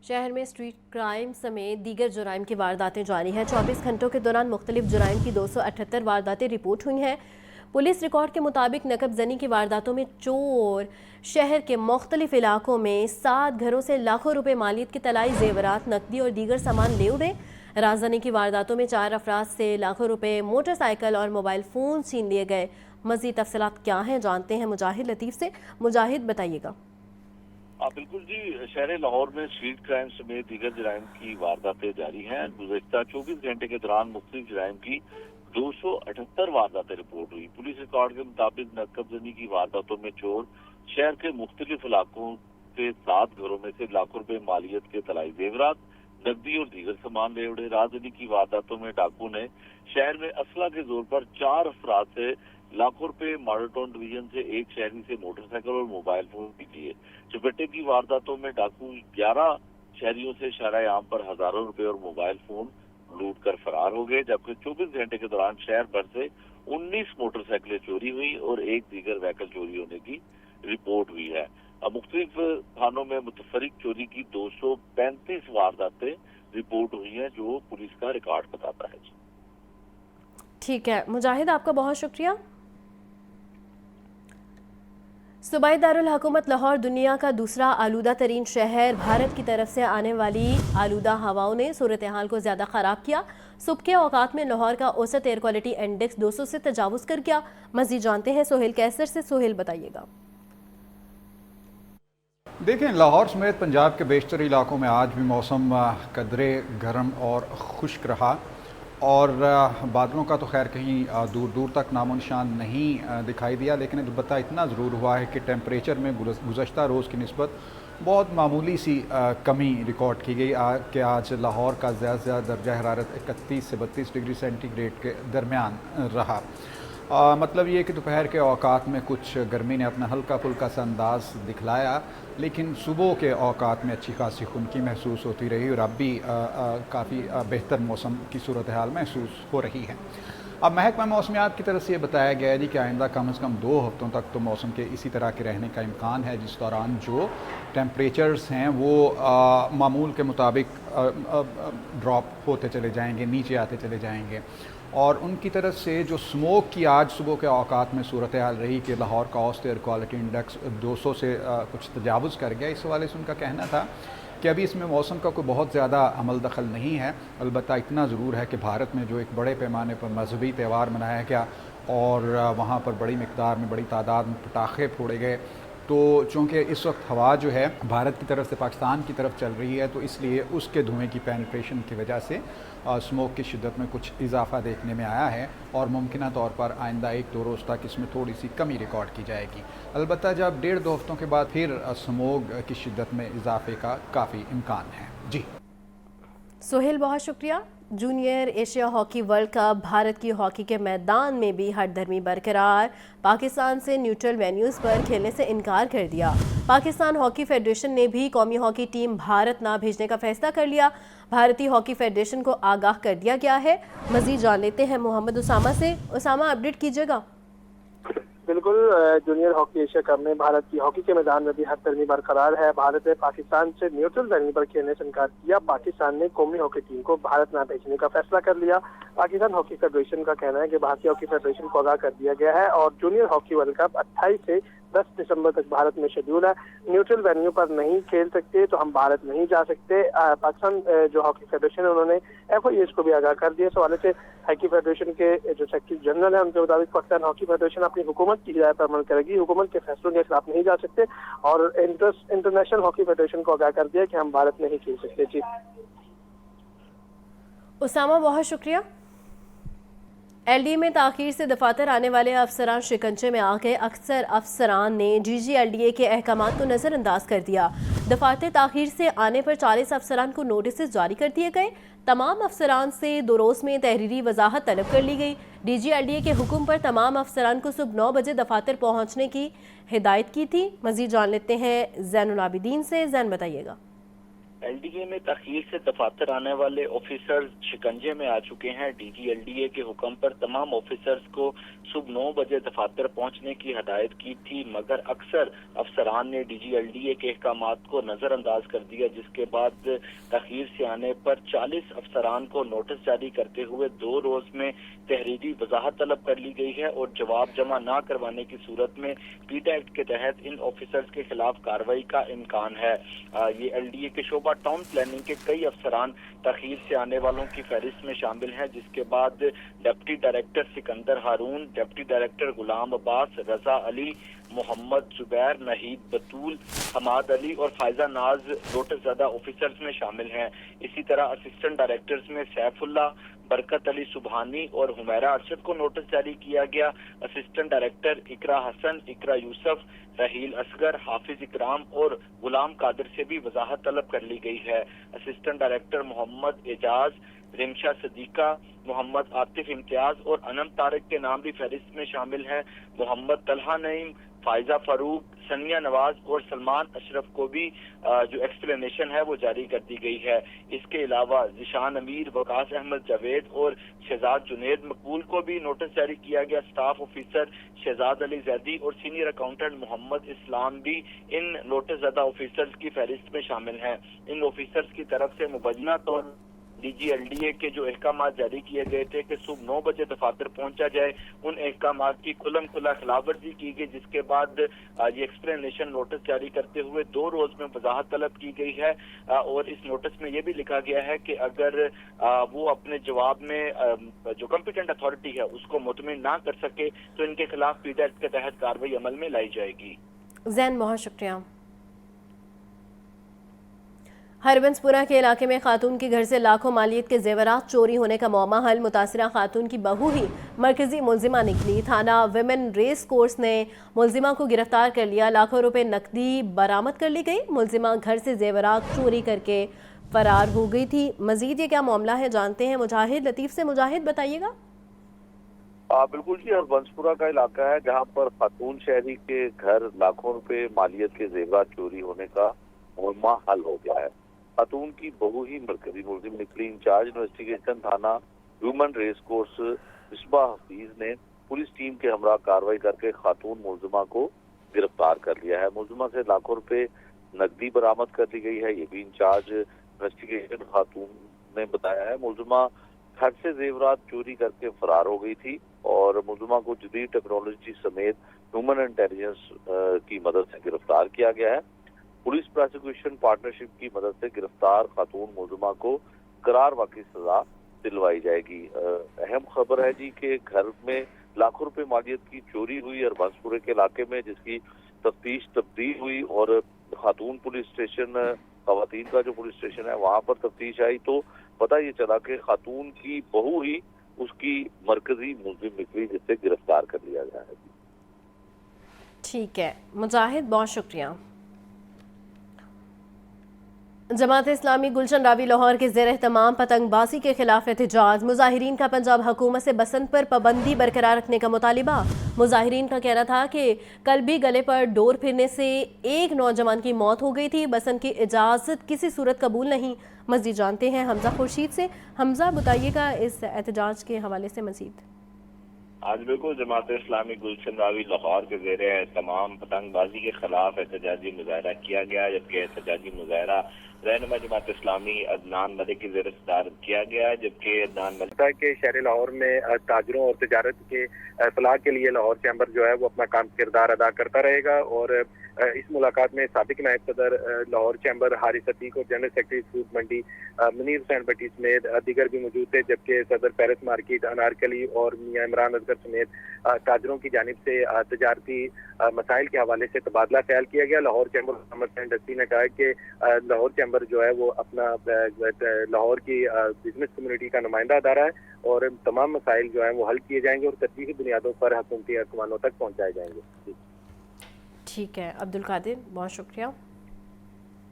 शहर में street crime समेत दीगर जुराइम की वारदातें जारी हैं। 24 घंटों के दौरान मुख्तलिफ जुराइम की 278 वारदातें रिपोर्ट हुई हैं। पुलिस रिकॉर्ड के मुताबिक नकबजनी की वारदातों में चोर शहर के मुख्तलिफ इलाकों में 7 घरों से लाखों रुपए मालियत के तलाई जेवरात, नकदी और दीगर सामान ले उड़े। राजधानी की वारदातों में 4 अफराद से लाखों रुपए, मोटरसाइकिल और मोबाइल फ़ोन छीन लिए गए। मज़ीद तफसीलात क्या हैं जानते हैं मुजाहिद लतीफ़ से। मुजाहिद बताइएगा। बिल्कुल जी, शहर लाहौर में स्ट्रीट क्राइम समेत दीगर जराइम की वारदातें जारी हैं। गुज़श्ता 24 घंटे के दौरान मुख्तलिफ जराइम की 278 वारदातें रिपोर्ट हुई। पुलिस रिकॉर्ड के मुताबिक नकबजनी की वारदातों में चोर शहर के मुख्तलिफ इलाकों से 7 घरों में से लाखों रुपए मालियत के तलाई जेवरात, नकदी और दीगर सामान ले उड़े। राजधानी की वारदातों में डाकू ने शहर में असला के जोर पर 4 अफराद से लाखों रुपए, मॉडल टाउन डिवीजन से एक शहरी से मोटरसाइकिल और मोबाइल फोन भी लिए। चपेटे की वारदातों में डाकू 11 शहरियों से शहर आम पर हजारों रुपए और मोबाइल फोन लूट कर फरार हो गए, जबकि 24 घंटे के दौरान शहर भर से 19 मोटरसाइकिलें चोरी हुई और एक दीगर व्हीकल चोरी होने की रिपोर्ट हुई है। मुख्तलिफ थानों में मुतफरिक चोरी की 235 वारदातें रिपोर्ट हुई हैं, जो पुलिस का रिकॉर्ड बताता है। ठीक है मुजाहिद, आपका बहुत शुक्रिया। सूबाई दारुल हुकूमत लाहौर दुनिया का दूसरा आलूदा तरीन शहर। भारत की तरफ से आने वाली आलूदा हवाओं ने सूरत हाल को ज़्यादा ख़राब किया। सुबह के औकात में लाहौर का औसत एयर क्वालिटी इंडेक्स 200 से तजावुज़ कर गया। मज़ीद जानते हैं सोहेल कैसर से। सोहेल बताइएगा। देखें, लाहौर समेत पंजाब के बेशतर इलाकों में आज भी मौसम कदरे गर्म और खुश्क रहा और बादलों का तो खैर कहीं दूर दूर तक नामो निशान नहीं दिखाई दिया, लेकिन अलबत्ता इतना ज़रूर हुआ है कि टेम्परेचर में गुज़श्ता रोज़ की निस्बत बहुत मामूली सी कमी रिकॉर्ड की गई कि आज लाहौर का ज़्यादा से ज़्यादा दर्जा हरारत 31 से 32 डिग्री सेंटीग्रेड के दरमियान रहा। मतलब ये कि दोपहर के औकात में कुछ गर्मी ने अपना हल्का फुल्का सा अंदाज़ दिखलाया, लेकिन सुबह के औकात में अच्छी खासी खुनकी महसूस होती रही और अब भी काफ़ी बेहतर मौसम की सूरत हाल महसूस हो रही है। अब महकमा मौसमियात की तरफ से ये बताया गया है जी कि आइंदा कम से कम 2 हफ्तों तक तो मौसम के इसी तरह के रहने का इम्कान है, जिस दौरान जो टेम्परेचर्स हैं वो मामूल के मुताबिक ड्रॉप होते चले जाएंगे, नीचे आते चले जाएंगे। और उनकी तरफ से जो स्मोक की आज सुबह के औकात में सूरत हाल रही कि लाहौर का औसत एयर क्वालिटी इंडेक्स 200 से कुछ तजावुज़ कर गया। इस हवाले से उनका कहना था कि अभी इसमें मौसम का कोई बहुत ज़्यादा अमल दखल नहीं है। अलबत्ता इतना ज़रूर है कि भारत में जो एक बड़े पैमाने पर मजहबी त्यौहार मनाया गया और वहाँ पर बड़ी मिकदार में, बड़ी तादाद में पटाखे फोड़े गए, तो चूँकि इस वक्त हवा जो है भारत की तरफ से पाकिस्तान की तरफ चल रही है, तो इसलिए उसके धुएँ की पेनिट्रेशन की वजह से स्मोक की शिद्दत में कुछ इजाफा देखने में आया है और मुमकिन तौर पर आइंदा 1-2 रोज़ तक इसमें थोड़ी सी कमी रिकॉर्ड की जाएगी। अलबत्ता जब 1.5-2 हफ्तों के बाद फिर स्मोक की शिद्दत में इजाफे का काफ़ी इम्कान है। जी सोहेल, बहुत शुक्रिया। Junior Asia hockey world cup, Bharat की हॉकी के मैदान में भी हठधर्मी बरकरार। पाकिस्तान से न्यूट्रल वेन्यूज़ पर खेलने से इनकार कर दिया। पाकिस्तान हॉकी फेडरेशन ने भी कौमी हॉकी टीम भारत ना भेजने का फैसला कर लिया। भारतीय हॉकी फेडरेशन को आगाह कर दिया गया है। मज़ीद जान लेते हैं मोहम्मद उसामा से। उसामा, अपडेट कीजिएगा। बिल्कुल, जूनियर हॉकी एशिया कप में भारत की हॉकी के मैदान में भी हठधर्मी बरकरार है। भारत ने पाकिस्तान से न्यूट्रल वेन्यू पर खेलने से इनकार किया। पाकिस्तान ने कौमी हॉकी टीम को भारत न भेजने का फैसला कर लिया। पाकिस्तान हॉकी फेडरेशन का कहना है कि भारतीय हॉकी फेडरेशन को आगाह कर दिया गया है और जूनियर हॉकी वर्ल्ड कप 28 से 10 दिसंबर तक भारत में शेड्यूल है। न्यूट्रल वेन्यू पर नहीं खेल सकते तो हम भारत नहीं जा सकते। पाकिस्तान जो हॉकी फेडरेशन है उन्होंने FIS को भी आगाह कर दिया। इस हवाले से हॉकी फेडरेशन के जो सेक्रेटरी जनरल है उनके मुताबिक पाकिस्तान हॉकी फेडरेशन अपनी हुकूमत की हिदायत पर अमल करेगी। हुकूमत के फैसलों के खिलाफ नहीं जा सकते और इंटरनेशनल हॉकी फेडरेशन को आगाह कर दिया कि हम भारत नहीं खेल सकते। जी उसामा, बहुत शुक्रिया। LDA में ताख़ीर से दफातर आने वाले अफसरान शिकंजे में आ गए। अक्सर अफसरान ने DG LDA के अहकामात को नज़रअंदाज कर दिया। दफातर ताख़ीर से आने पर 40 अफसरान को नोटिस जारी कर दिए गए। तमाम अफसरान से 2 रोज़ में तहरीरी वजाहत तलब कर ली गई। DG LDA के हुक्म पर तमाम अफसरान को सुबह 9 बजे दफातर पहुँचने की हिदायत की थी। मज़ीद जान लेते हैं ज़ैनुल आबिदीन से। ज़ैन, बताइएगा। एलडीए में तखीर से दफातर आने वाले ऑफिसर्स शिकंजे में आ चुके हैं। डीजी एलडीए के हुक्म पर तमाम ऑफिसर्स को सुबह 9 बजे दफातर पहुंचने की हदायत की थी, मगर अक्सर अफसरान ने डीजी एलडीए के अहकामात को नजरअंदाज कर दिया, जिसके बाद तखीर से आने पर 40 अफसरान को नोटिस जारी करते हुए 2 रोज में तहरीरी वजाहत तलब कर ली गई है और जवाब जमा न करवाने की सूरत में पीटा एक्ट के तहत इन ऑफिसर्स के खिलाफ कार्रवाई का इम्कान है। ये एलडीए के शोबा टाउन प्लानिंग के कई अफसरान तखीर से आने वालों की फहरिस्त में शामिल हैं, जिसके बाद डिप्टी डायरेक्टर सिकंदर हारून, डिप्टी डायरेक्टर गुलाम अब्बास, रजा अली, मोहम्मद जुबैर, नहीद बतूल, हमाद अली और फायजा नाज नोटिस ज़दा ऑफिसर्स में शामिल हैं। इसी तरह असिस्टेंट डायरेक्टर्स में सैफुल्ला, बरकत अली सुबहानी और हुमैरा अरशद को नोटिस जारी किया गया। असिस्टेंट डायरेक्टर इकरा हसन, इकरा यूसुफ, रहील असगर, हाफिज इकराम और गुलाम कादिर से भी वजाहत तलब कर ली गई है। असिस्टेंट डायरेक्टर मोहम्मद एजाज, रिमशा सदीका, मोहम्मद आतिफ इम्तियाज और अनम तारिक के नाम भी फहरिस्त में शामिल है। मोहम्मद तलहा नईम, फायजा फारूक, सनिया नवाज और सलमान अशरफ को भी जो एक्सप्लेनेशन है वो जारी कर दी गई है। इसके अलावा जिशान अमीर, वकास अहमद जावेद और शहजाद जुनेद मकबूल को भी नोटिस जारी किया गया। स्टाफ ऑफिसर शहजाद अली जैदी और सीनियर अकाउंटेंट मोहम्मद इस्लाम भी इन नोटिस ज़दा ऑफिसर्स की फहरिस्त में शामिल हैं। इन ऑफिसर्स की तरफ से मुबैना तौर डीजी एलडीए के जो अहकामात जारी किए गए थे कि सुबह 9 बजे दफातर पहुंचा जाए, उन अहकामात की खुल्लम खुला खिलाफवर्जी की गई, जिसके बाद ये एक्सप्लेनेशन नोटिस जारी करते हुए 2 रोज में वजाहत तलब की गई है। और इस नोटिस में ये भी लिखा गया है कि अगर वो अपने जवाब में जो कॉम्पिटेंट अथॉरिटी है उसको मुतमिन ना कर सके तो इनके खिलाफ पीटा एक्ट के तहत कार्रवाई अमल में लाई जाएगी। जैन, बहुत शुक्रिया। हरबंसपुरा के इलाके में खातून के घर से लाखों मालियत के जेवरात चोरी होने का मामला हल। मुतासिरा खातून की बहू ही मरकजी मुलजिमा निकली। थाना विमेन रेस कोर्स ने मुलजिमा को गिरफ्तार कर लिया। लाखों रुपए नकदी बरामद कर ली गई। मुलजिमा घर से जेवरात चोरी करके फरार हो गई थी। मजीद ये क्या मामला है जानते हैं मुजाहिद लतीफ से। मुजाहिद, बताइएगा। बिल्कुल जी, हरबंसपुरा का इलाका है जहां पर खातून शहरी के घर लाखों रुपए मालियत के जेवरात चोरी होने का मामला हल हो गया है। खातून की बहू ही मरकजी मुलजिम निकली। इंचार्ज इन्वेस्टिगेशन थाना human race course Misbah Hafeez ने पुलिस टीम के हमरा कार्रवाई करके खातून मुलजिमा को गिरफ्तार कर लिया है। मुलजिमा से लाखों रुपए नकदी बरामद कर ली गई है, ये भी इंचार्ज इन्वेस्टिगेशन खातून ने बताया है। मुलजिमा घर से जेवरात चोरी करके फरार हो गई थी और मुलजिमा को जदीद टेक्नोलॉजी समेत ह्यूमन इंटेलिजेंस की मदद से गिरफ्तार किया गया है। पुलिस प्रोसिक्यूशन पार्टनरशिप की मदद से गिरफ्तार खातून मुलजिमा को करार वाकई सजा दिलवाई जाएगी। अहम खबर है जी कि घर में लाखों रुपए मालियत की चोरी हुई हरबंसपुरे के इलाके में, जिसकी तफ्तीश तब्दील हुई और खातून पुलिस स्टेशन, खवातीन का जो पुलिस स्टेशन है वहां पर तफ्तीश आई तो पता ये चला कि खातून की बहू ही उसकी मरकजी मुलजिम निकली, जिससे गिरफ्तार कर लिया गया है। ठीक है मुजाहिद, बहुत शुक्रिया। जमात इस्लामी गुलशन रावी लाहौर के ज़ेर एहतमाम पतंगबाजी के खिलाफ एहतजाज। मुजाहिरीन का पंजाब हुकूमत से बसंत पर पाबंदी बरकरार रखने का मुतालिबा। मुजाहिरीन का कहना था कि कल भी गले पर डोर फिरने से एक नौजवान की मौत हो गई थी। बसंत की इजाज़त किसी सूरत कबूल नहीं। मज़ीद जानते हैं हमजा खुर्शीद से। हमजा, बताइएगा इस एहतजाज के हवाले से मज़ीद। आज बिल्कुल जमात इस्लामी गुलशन रावी लाहौर के ज़ेरे तमाम पतंगबाजी के खिलाफ एहतजाजी मुजाहरा किया गया, जबकि एहतजाजी मुजाहरा रहनुमा जमात इस्लामी अदनान मलिक की ज़ेर सदारत किया गया। जबकि अदनान मलिक के शहर लाहौर में ताजरों और तजारत के फलाह के लिए लाहौर चैम्बर जो है वो अपना काम किरदार अदा करता रहेगा। और इस मुलाकात में साबिक नायब सदर लाहौर चैम्बर हारिस अतीक और जनरल सेक्रेटरी फ्रूट मंडी मुनीर हुसैन भट्टी समेत दीगर भी मौजूद थे, जबकि सदर पेरिस मार्केट अनारकली और मियां इमरान असगर समेत ताजरों की जानिब से तजारती मसाइल के हवाले से तबादला ख्याल किया गया। Lahore chamber of commerce and industry ने कहा कि लाहौर चैम्बर जो है वो अपना लाहौर की बिजनेस कम्युनिटी का नुमाइंदा अदारा है और तमाम मसाइल जो है वो हल किए जाएंगे और तरजीही बुनियादों पर हुकूमती हुक्मानों तक पहुँचाए जाएंगे। ठीक है अब्दुल कादिर, बहुत शुक्रिया।